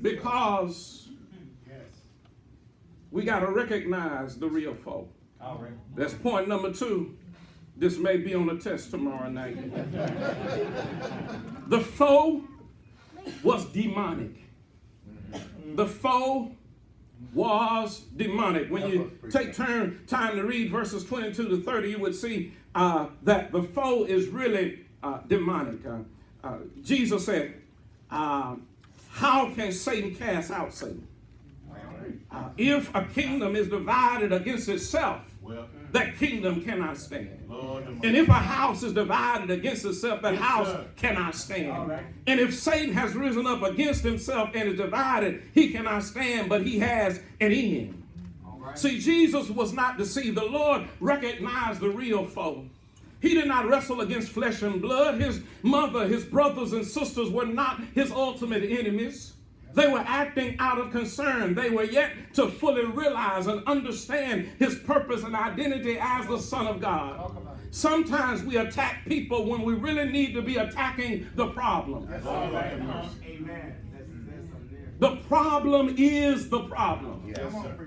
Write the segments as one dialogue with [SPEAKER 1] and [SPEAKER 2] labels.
[SPEAKER 1] Because we got to recognize the real foe. That's point number 2. This may be on the test tomorrow night. The foe was demonic. The foe was demonic. When you take time to read verses 22 to 30, you would see that the foe is really demonic. Jesus said, how can Satan cast out Satan? If a kingdom is divided against itself, that kingdom cannot stand. And if a house is divided against itself, that house cannot stand. And if Satan has risen up against himself and is divided, he cannot stand, but he has an end. See, Jesus was not deceived. The Lord recognized the real foe. He did not wrestle against flesh and blood. His mother, his brothers and sisters were not his ultimate enemies. They were acting out of concern. They were yet to fully realize and understand his purpose and identity as the Son of God. Sometimes we attack people when we really need to be attacking the problem.
[SPEAKER 2] Amen.
[SPEAKER 1] The problem is the problem.
[SPEAKER 3] Yes, sir.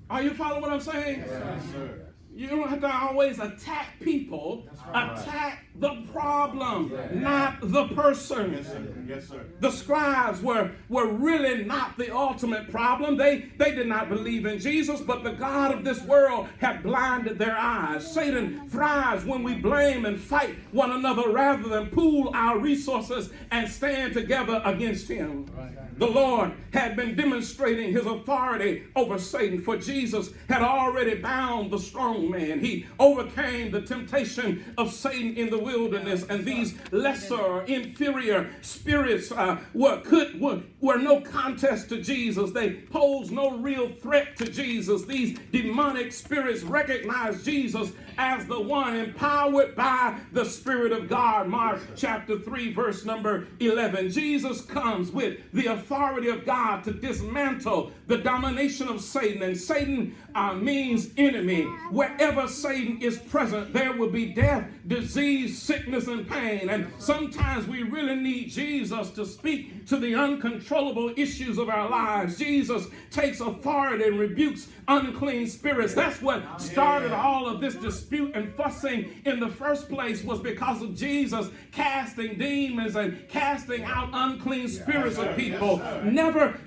[SPEAKER 1] Are you following what I'm saying?
[SPEAKER 3] Yes, sir.
[SPEAKER 1] You don't have to always attack people. Attack the problem, not the person.
[SPEAKER 3] Yes, sir. Yes, sir.
[SPEAKER 1] The scribes were really not the ultimate problem. They did not believe in Jesus, but the God of this world had blinded their eyes. Satan thrives when we blame and fight one another rather than pool our resources and stand together against him. The Lord had been demonstrating his authority over Satan, for Jesus had already bound the strong man. He overcame the temptation of Satan in the wilderness, and these lesser, inferior spirits were no contest to Jesus. They posed no real threat to Jesus. These demonic spirits recognized Jesus as the one empowered by the Spirit of God. Mark chapter 3, verse number 11. Jesus comes with the authority of God to dismantle the domination of Satan. And Satan means enemy. Wherever Satan is present, there will be death, disease, sickness, and pain. And sometimes we really need Jesus to speak to the uncontrollable issues of our lives. Jesus takes authority and rebukes unclean spirits. That's what started all of this dispute and fussing in the first place, was because of Jesus casting demons and casting out unclean spirits of people. Never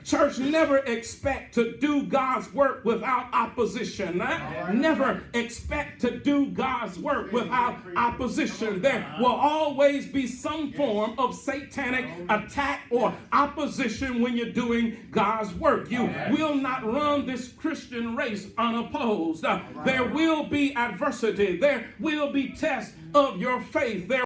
[SPEAKER 1] expect to do God's work without opposition. Never expect to do God's work without opposition. There will always be some form of satanic attack or opposition when you're doing God's work. You will not run this Christian race unopposed. There will be adversity. There will be tests of your faith. There